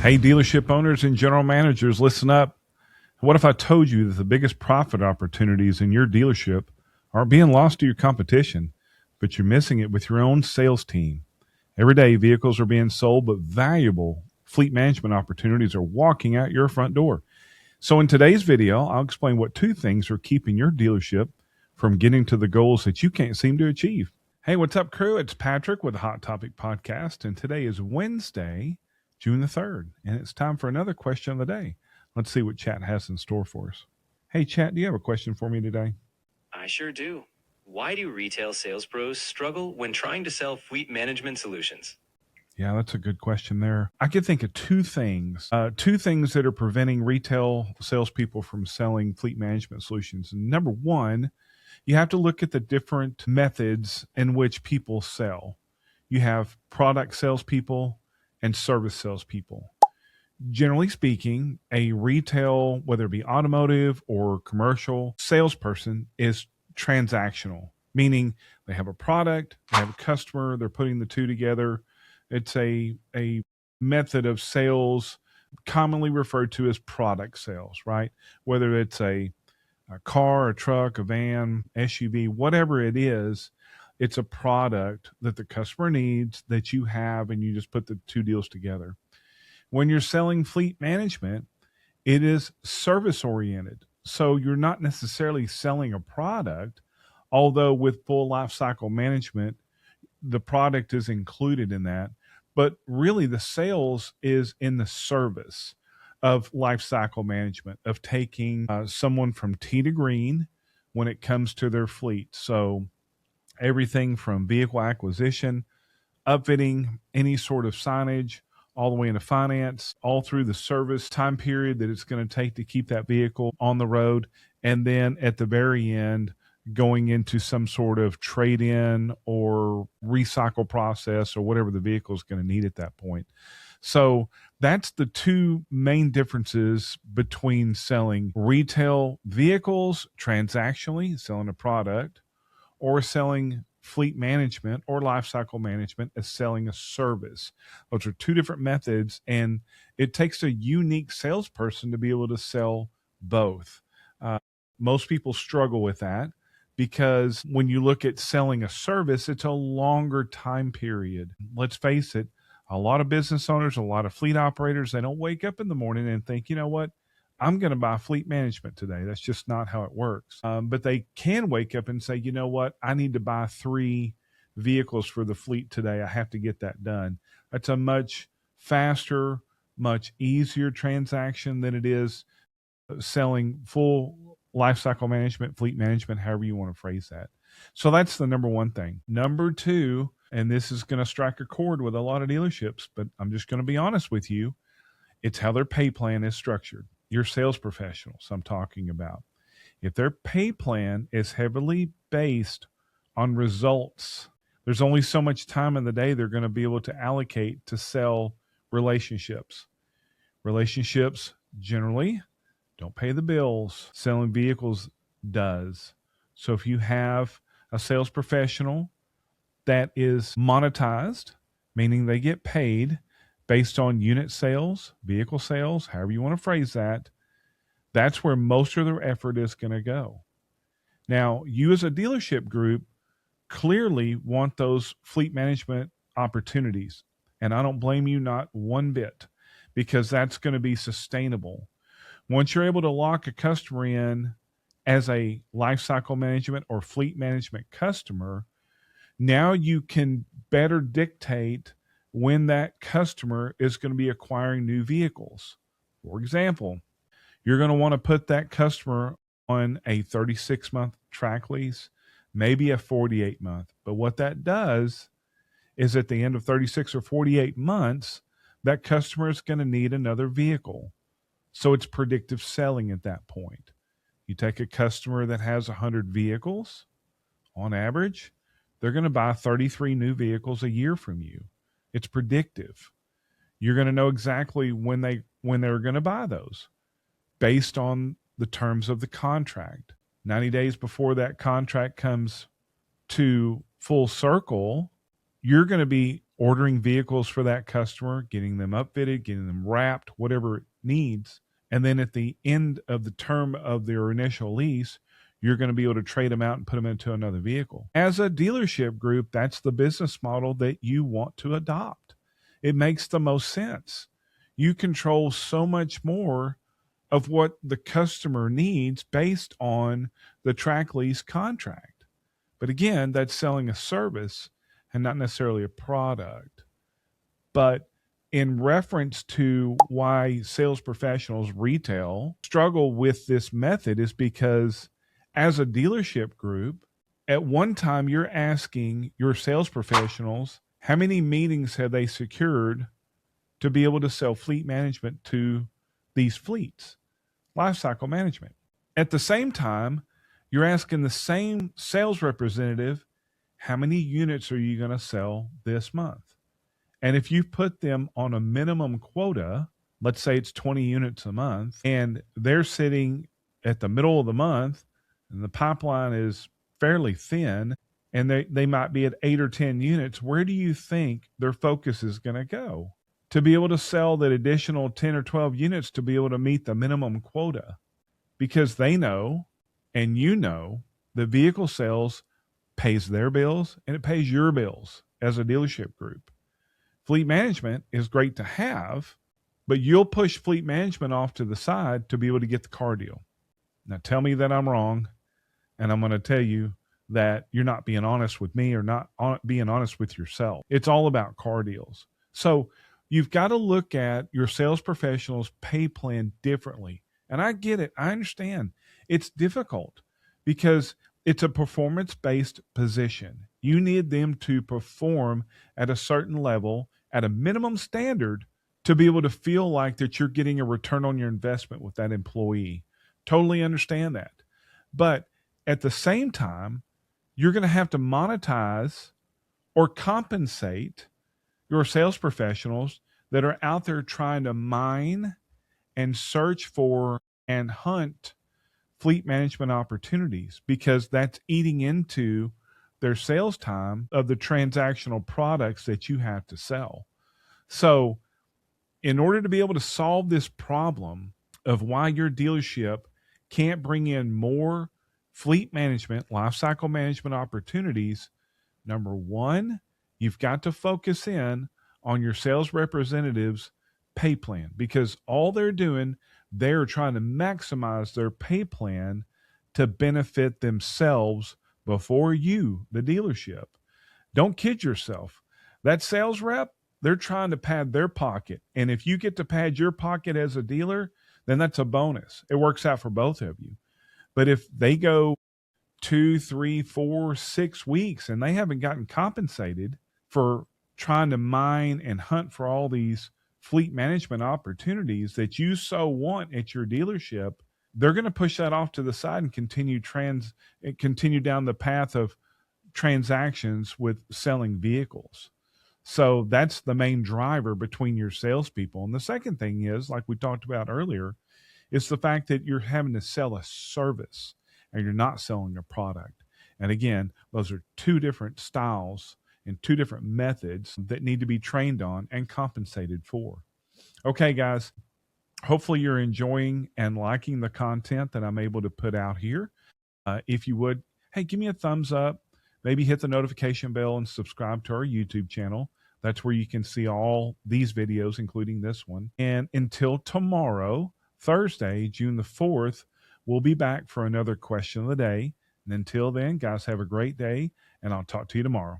Hey, dealership owners and general managers, listen up. What if I told you that the biggest profit opportunities in your dealership aren't being lost to your competition, but you're missing it with your own sales team? Every day, vehicles are being sold, but valuable fleet management opportunities are walking out your front door. So in today's video, I'll explain what two things are keeping your dealership from getting to the goals that you can't seem to achieve. Hey, what's up, crew? It's Patrick with the Hot Topic Podcast, and today is Wednesday, June the 3rd, and it's time for another question of the day. Let's see what chat has in store for us. Hey, chat, do you have a question for me today? I sure do. Why do retail sales pros struggle when trying to sell fleet management solutions? Yeah, that's a good question there. I could think of two things that are preventing retail salespeople from selling fleet management solutions. Number one, you have to look at the different methods in which people sell. You have product salespeople and service salespeople. Generally speaking, a retail, whether it be automotive or commercial salesperson, is transactional, meaning they have a product, they have a customer, they're putting the two together. It's a method of sales commonly referred to as product sales, right? Whether it's a car, a truck, a van, SUV, whatever it is, it's a product that the customer needs that you have, and you just put the two deals together. When you're selling fleet management, it is service oriented. So you're not necessarily selling a product, although with full life cycle management, the product is included in that. But really, the sales is in the service of life cycle management, of taking someone from T to green when it comes to their fleet. So everything from vehicle acquisition, upfitting, any sort of signage, all the way into finance, all through the service time period that it's going to take to keep that vehicle on the road. And then at the very end, going into some sort of trade-in or recycle process or whatever the vehicle is going to need at that point. So that's the two main differences between selling retail vehicles transactionally, selling a product, or selling fleet management or lifecycle management as selling a service. Those are two different methods, and it takes a unique salesperson to be able to sell both. Most people struggle with that because when you look at selling a service, it's a longer time period. Let's face it, a lot of business owners, a lot of fleet operators, they don't wake up in the morning and think, you know what, I'm going to buy fleet management today. That's just not how it works. But they can wake up and say, you know what, I need to buy 3 vehicles for the fleet today. I have to get that done. That's a much faster, much easier transaction than it is selling full life cycle management, fleet management, however you want to phrase that. So that's the number one thing. Number two, and this is going to strike a chord with a lot of dealerships, but I'm just going to be honest with you, it's how their pay plan is structured. Your sales professionals I'm talking about. If their pay plan is heavily based on results, there's only so much time in the day they're going to be able to allocate to sell relationships. Relationships generally don't pay the bills. Selling vehicles does. So if you have a sales professional that is monetized, meaning they get paid based on unit sales, vehicle sales, however you want to phrase that, that's where most of their effort is going to go. Now, you as a dealership group clearly want those fleet management opportunities. And I don't blame you not one bit, because that's going to be sustainable. Once you're able to lock a customer in as a life cycle management or fleet management customer, now you can better dictate when that customer is going to be acquiring new vehicles. For example, you're going to want to put that customer on a 36-month track lease, maybe a 48-month. But what that does is at the end of 36 or 48 months, that customer is going to need another vehicle. So it's predictive selling at that point. You take a customer that has 100 vehicles, on average, they're going to buy 33 new vehicles a year from you. It's predictive. You're going to know exactly when they're going to buy those based on the terms of the contract. 90 days before that contract comes to full circle, you're going to be ordering vehicles for that customer, getting them upfitted, getting them wrapped, whatever it needs. And then at the end of the term of their initial lease, you're going to be able to trade them out and put them into another vehicle. As a dealership group, that's the business model that you want to adopt. It makes the most sense. You control so much more of what the customer needs based on the track lease contract. But again, that's selling a service and not necessarily a product. But in reference to why sales professionals retail struggle with this method is because as a dealership group, at one time you're asking your sales professionals how many meetings have they secured to be able to sell fleet management to these fleets, lifecycle management. At the same time, you're asking the same sales representative, how many units are you going to sell this month? And if you put them on a minimum quota, let's say it's 20 units a month, and they're sitting at the middle of the month, and the pipeline is fairly thin, and they might be at 8 or 10 units, where do you think their focus is going to go? To be able to sell that additional 10 or 12 units to be able to meet the minimum quota. Because they know, and you know, the vehicle sales pays their bills, and it pays your bills as a dealership group. Fleet management is great to have, but you'll push fleet management off to the side to be able to get the car deal. Now tell me that I'm wrong, and I'm going to tell you that you're not being honest with me or not being honest with yourself. It's all about car deals. So you've got to look at your sales professionals' pay plan differently. And I get it. I understand. It's difficult because it's a performance-based position. You need them to perform at a certain level, at a minimum standard, to be able to feel like that you're getting a return on your investment with that employee. Totally understand that. But at the same time, you're going to have to monetize or compensate your sales professionals that are out there trying to mine and search for and hunt fleet management opportunities, because that's eating into their sales time of the transactional products that you have to sell. So in order to be able to solve this problem of why your dealership can't bring in more fleet management, lifecycle management opportunities, number one, you've got to focus in on your sales representative's pay plan, because all they're doing, they're trying to maximize their pay plan to benefit themselves before you, the dealership. Don't kid yourself. That sales rep, they're trying to pad their pocket. And if you get to pad your pocket as a dealer, then that's a bonus. It works out for both of you. But if they go 2, 3, 4, 6 weeks and they haven't gotten compensated for trying to mine and hunt for all these fleet management opportunities that you so want at your dealership, they're going to push that off to the side and continue down the path of transactions with selling vehicles. So that's the main driver between your salespeople. And the second thing is, like we talked about earlier, is the fact that you're having to sell a service and you're not selling a product. And again, those are two different styles and two different methods that need to be trained on and compensated for. Okay, guys, hopefully you're enjoying and liking the content that I'm able to put out here. If you would, hey, give me a thumbs up, maybe hit the notification bell and subscribe to our YouTube channel. That's where you can see all these videos, including this one. And until tomorrow, Thursday, June the 4th, we'll be back for another question of the day. And until then, guys, have a great day, and I'll talk to you tomorrow.